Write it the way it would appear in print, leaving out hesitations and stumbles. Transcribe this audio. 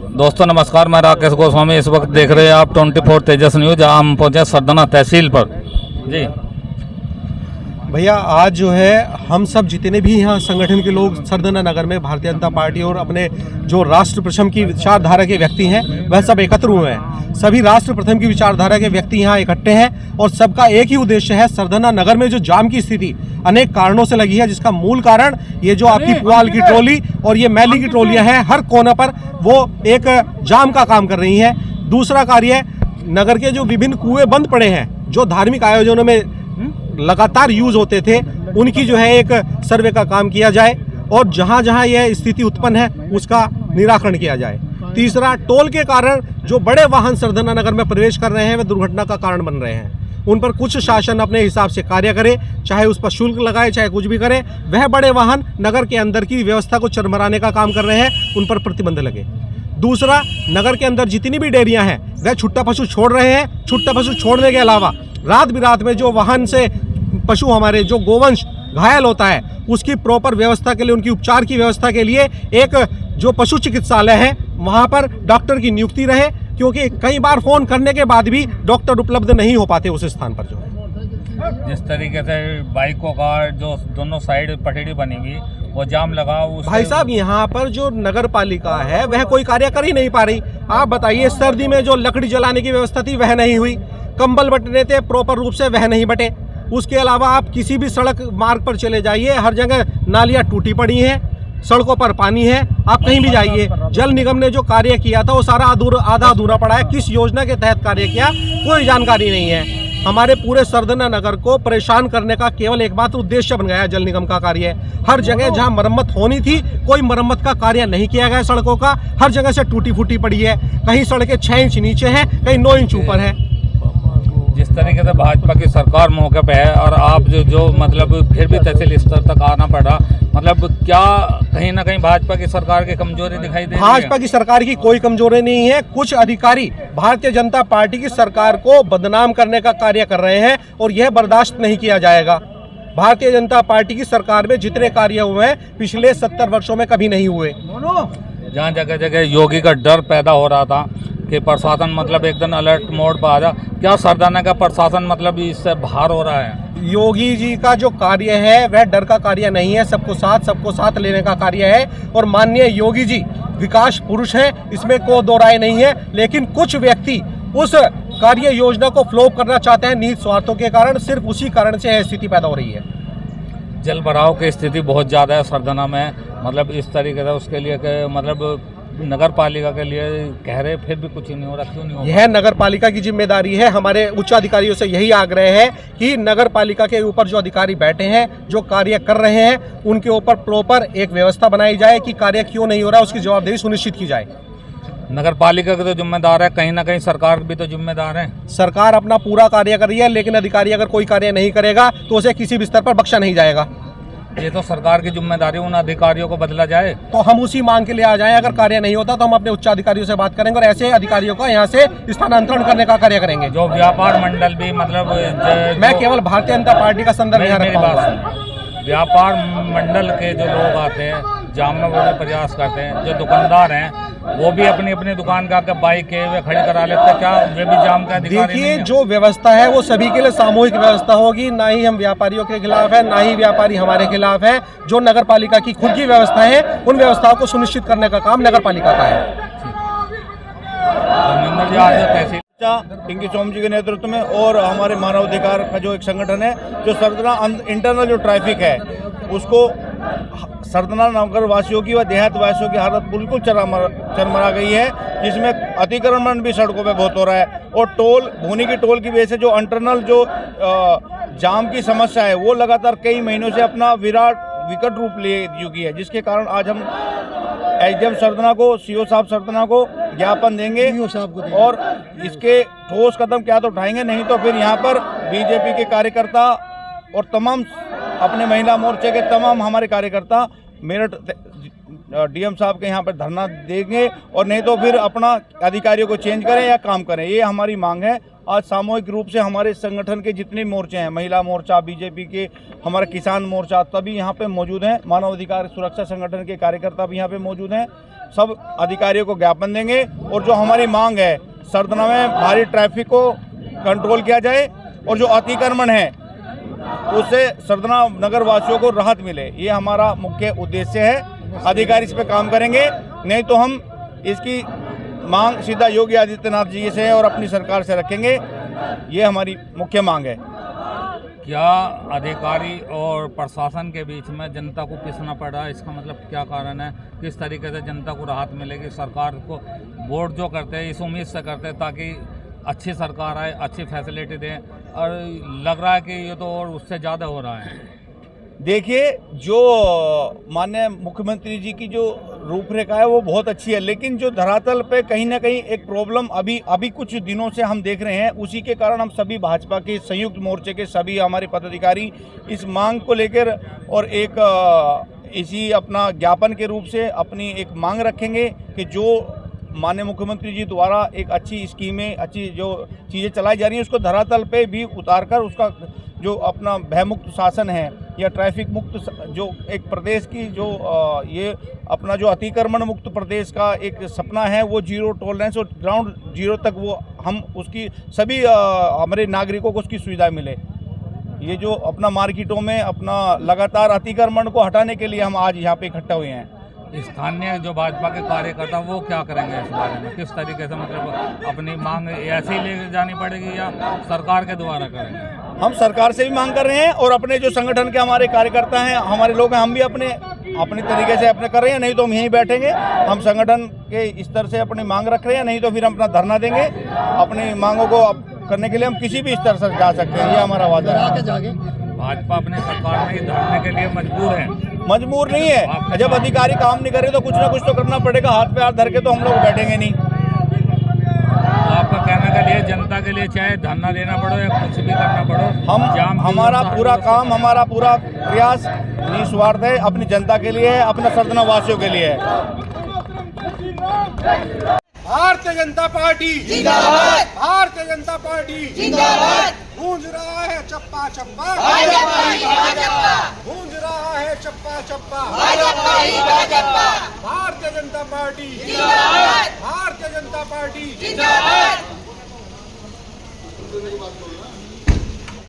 दोस्तों नमस्कार, मैं राकेश गोस्वामी। इस वक्त देख रहे हैं आप 24 तेजस न्यूज। हम पहुंचे सरदना तहसील पर जी। भैया आज जो है हम सब जितने भी यहाँ संगठन के लोग सरदना नगर में भारतीय जनता पार्टी और अपने जो राष्ट्र प्रथम की विचारधारा के व्यक्ति हैं वह सब एकत्र हुए हैं। सभी राष्ट्र प्रथम की विचारधारा के व्यक्ति यहाँ इकट्ठे हैं और सबका एक ही उद्देश्य है, सरदना नगर में जो जाम की स्थिति अनेक कारणों से लगी है, जिसका मूल कारण ये जो आपकी पुआल की ट्रॉली और ये मैली की ट्रॉलियाँ हैं हर कोने पर वो एक जाम का काम कर रही हैं। दूसरा कार्य, नगर के जो विभिन्न कुएं बंद पड़े हैं जो धार्मिक आयोजनों में लगातार यूज होते थे, उनकी जो है एक सर्वे का काम किया जाए और जहां जहां यह स्थिति उत्पन्न है उसका निराकरण किया जाए। तीसरा, टोल के कारण जो बड़े वाहन सरदना नगर में प्रवेश कर रहे हैं वे दुर्घटना का कारण बन रहे हैं। उन पर कुछ शासन अपने हिसाब से कार्य करे, चाहे उस पर शुल्क लगाए, चाहे कुछ भी करे। वह बड़े वाहन नगर के अंदर की व्यवस्था को चरमराने का काम कर रहे हैं, उन पर प्रतिबंध लगे। दूसरा, नगर के अंदर जितनी भी डेयरियां हैं वह छुट्टा पशु छोड़ रहे हैं। छुट्टा पशु छोड़ने के अलावा रात बिरात में जो वाहन से पशु हमारे जो गोवंश घायल होता है उसकी प्रॉपर व्यवस्था के लिए, उनकी उपचार की व्यवस्था के लिए एक जो पशु चिकित्सालय है वहां पर डॉक्टर की नियुक्ति रहे, क्योंकि कई बार फोन करने के बाद भी डॉक्टर उपलब्ध नहीं हो पाते उस स्थान पर। जो है जिस तरीके से बाइकों का जो दोनों साइड पटड़ी बनी हुई वो जाम लगा, भाई साहब यहाँ पर जो नगर पालिका है वह कोई कार्य कर ही नहीं पा रही। आप बताइए, सर्दी में जो लकड़ी जलाने की व्यवस्था थी वह नहीं हुई, कंबल बटने थे प्रॉपर रूप से वह नहीं बटे। उसके अलावा आप किसी भी सड़क मार्ग पर चले जाइए, हर जगह नालियाँ टूटी पड़ी हैं, सड़कों पर पानी है। आप कहीं भी जाइए, जल निगम ने जो कार्य किया था वो सारा आधा अधूरा पड़ा है। किस योजना के तहत कार्य किया कोई जानकारी नहीं है। हमारे पूरे सरदना नगर को परेशान करने का केवल एकमात्र उद्देश्य बन गया है जल निगम का कार्य। हर जगह जहां मरम्मत होनी थी कोई मरम्मत का कार्य नहीं किया गया सड़कों का, हर जगह से टूटी फूटी पड़ी है। कहीं सड़कें 6 इंच नीचे हैं, कहीं 9 इंच ऊपर है। जिस तरीके से भाजपा की सरकार मौके पे है और आप जो मतलब फिर भी तहसील स्तर तक आना पड़ा, मतलब क्या कहीं ना कहीं भाजपा की सरकार की कमजोरी दिखाई दे रही है? भाजपा की सरकार की कोई कमजोरी नहीं है। कुछ अधिकारी भारतीय जनता पार्टी की सरकार को बदनाम करने का कार्य कर रहे हैं और यह बर्दाश्त नहीं किया जाएगा। भारतीय जनता पार्टी की सरकार में जितने कार्य हुए हैं पिछले 70 वर्षों में कभी नहीं हुए। जहाँ जगह जगह योगी का डर पैदा हो रहा था कि प्रशासन मतलब एकदम अलर्ट मोड पर आ जा, क्या सरदना का प्रशासन मतलब इससे बाहर हो रहा है? योगी जी का जो कार्य है वह डर का कार्य नहीं है, सबको साथ लेने का कार्य है। और माननीय योगी जी विकास पुरुष हैं, इसमें कोई दो राय नहीं है। लेकिन कुछ व्यक्ति उस कार्य योजना को फ्लॉप करना चाहते हैं निहित स्वार्थों के कारण, सिर्फ उसी कारण से यह स्थिति पैदा हो रही है। जल भराव की स्थिति बहुत ज़्यादा है सरदना में, मतलब इस तरीके से उसके लिए मतलब नगर पालिका के लिए कह रहे फिर भी कुछ नहीं हो रहा, क्यों नहीं हो रहा? यह नगर पालिका की जिम्मेदारी है। हमारे उच्च अधिकारियों से यही आग्रह है कि नगर पालिका के ऊपर जो अधिकारी बैठे हैं, जो कार्य कर रहे हैं, उनके ऊपर प्रॉपर एक व्यवस्था बनाई जाए कि कार्य क्यों नहीं हो रहा, उसकी जवाबदेही सुनिश्चित की जाए। नगर पालिका के तो जिम्मेदार है, कहीं ना कहीं सरकार भी तो जिम्मेदार है। सरकार अपना पूरा कार्य कर रही है, लेकिन अधिकारी अगर कोई कार्य नहीं करेगा तो उसे किसी भी स्तर पर बख्शा नहीं जाएगा। ये तो सरकार की जिम्मेदारी, उन अधिकारियों को बदला जाए। तो हम उसी मांग के लिए आ जाएं। अगर कार्य नहीं होता तो हम अपने उच्च अधिकारियों से बात करेंगे और ऐसे अधिकारियों का यहाँ से स्थानांतरण करने का कार्य करेंगे। जो व्यापार मंडल भी मतलब मैं केवल भारतीय जनता पार्टी का संदर्भ यहाँ रख पाऊंगा। व्यापार मंडल के जो लोग आते हैं जाम में वो भी प्रयास करते हैं, जो दुकानदार हैं वो भी अपनी अपनी दुकान का बाइक है वे खड़ी करा लेते हैं, क्या वे भी जाम का अधिकारी? देखिए, जो व्यवस्था है वो सभी के लिए सामूहिक व्यवस्था होगी। ना ही हम व्यापारियों के खिलाफ है, ना ही व्यापारी हमारे खिलाफ है। जो नगर पालिका की खुद की व्यवस्था है उन व्यवस्थाओं को सुनिश्चित करने का काम नगर पालिका का है। पिंकी सोम जी के नेतृत्व में और हमारे मानव अधिकार का जो एक संगठन है, जो सरदना इंटरनल जो ट्रैफिक है उसको सरदना नगर वासियों की व देहात वासियों की हालत बिल्कुल चरमरा गई है, जिसमें अतिक्रमण भी सड़कों पे बहुत हो रहा है। और टोल भूनी की टोल की वजह से जो इंटरनल जो जाम की समस्या है वो लगातार कई महीनों से अपना विकट रूप ले चुकी है, जिसके कारण आज हम एसडीएम सरदना को, सीओ साहब सरदना को ज्ञापन देंगे और इसके ठोस कदम क्या तो उठाएंगे, नहीं तो फिर यहाँ पर बीजेपी के कार्यकर्ता और तमाम अपने महिला मोर्चे के तमाम हमारे कार्यकर्ता मेरठ डीएम साहब के यहाँ पर धरना देंगे और नहीं तो फिर अपना अधिकारियों को चेंज करें या काम करें, ये हमारी मांग है। आज सामूहिक रूप से हमारे संगठन के जितने मोर्चे हैं, महिला मोर्चा, बीजेपी के, हमारा किसान मोर्चा, सभी यहाँ पे मौजूद हैं। मानव अधिकार सुरक्षा संगठन के कार्यकर्ता भी यहाँ पे मौजूद हैं। सब अधिकारियों को ज्ञापन देंगे और जो हमारी मांग है सरदना में भारी ट्रैफिक को कंट्रोल किया जाए और जो अतिक्रमण है उससे सरदना नगर वासियों को राहत मिले, ये हमारा मुख्य उद्देश्य है। अधिकारी इस पे काम करेंगे, नहीं तो हम इसकी मांग सीधा योगी आदित्यनाथ जी से और अपनी सरकार से रखेंगे। ये हमारी मुख्य मांग है। क्या अधिकारी और प्रशासन के बीच में जनता को पिसना पड़ रहा है, इसका मतलब क्या कारण है? किस तरीके से जनता को राहत मिलेगी? सरकार को वोट जो करते हैं इस उम्मीद से करते हैं ताकि अच्छी सरकार आए, अच्छी फैसिलिटी दें, और लग रहा है कि ये तो और उससे ज़्यादा हो रहा है। देखिए, जो माननीय मुख्यमंत्री जी की जो रूपरेखा है वो बहुत अच्छी है, लेकिन जो धरातल पे कहीं ना कहीं एक प्रॉब्लम अभी कुछ दिनों से हम देख रहे हैं, उसी के कारण हम सभी भाजपा के संयुक्त मोर्चे के सभी हमारे पदाधिकारी इस मांग को लेकर और एक इसी अपना ज्ञापन के रूप से अपनी एक मांग रखेंगे कि जो माननीय मुख्यमंत्री जी द्वारा एक अच्छी स्कीमें, अच्छी जो चीज़ें चलाई जा रही हैं उसको धरातल पे भी उतारकर उसका जो अपना भयमुक्त शासन है या ट्रैफिक मुक्त जो एक प्रदेश की जो ये अपना जो अतिक्रमण मुक्त प्रदेश का एक सपना है वो जीरो टॉलरेंस और ग्राउंड जीरो तक वो हम उसकी सभी हमारे नागरिकों को उसकी सुविधा मिले। ये जो अपना मार्केटों में अपना लगातार अतिक्रमण को हटाने के लिए हम आज यहाँ पे इकट्ठा हुए हैं। स्थानीय जो भाजपा के कार्यकर्ता वो क्या करेंगे इस बारे में? किस तरीके से मतलब अपनी मांग ऐसे ही ले जानी पड़ेगी या सरकार के द्वारा करेंगे? हम सरकार से भी मांग कर रहे हैं और अपने जो संगठन के हमारे कार्यकर्ता हैं, हमारे लोग हैं, हम भी अपने तरीके से अपने कर रहे हैं। नहीं तो हम यहीं बैठेंगे, हम संगठन के स्तर से अपनी मांग रख रहे हैं, नहीं तो फिर हम अपना धरना देंगे। अपनी मांगों को करने के लिए हम किसी भी स्तर से जा सकते हैं, ये हमारा वादा है। भाजपा अपने सरकार में धरने के लिए मजबूर है? मजबूर नहीं है, जब अधिकारी काम नहीं करे तो कुछ ना कुछ तो करना पड़ेगा। हाथ पे हाथ धर के तो हम लोग बैठेंगे नहीं। तो आपका कहने के लिए जनता के लिए चाहे धरना देना पड़ो या कुछ भी करना पड़ो, हमारा पूरा काम, हमारा पूरा प्रयास निस्वार्थ है, अपनी जनता के लिए है, अपने सरदना वासियों के लिए है। भारतीय जनता पार्टी जिंदाबाद, भारतीय जनता पार्टी जिंदाबाद। गूंज रहा है चप्पा चप्पा, गूंज रहा है चप्पा चप्पा, भारतीय जनता पार्टी जिंदाबाद, भारतीय जनता पार्टी जिंदाबाद।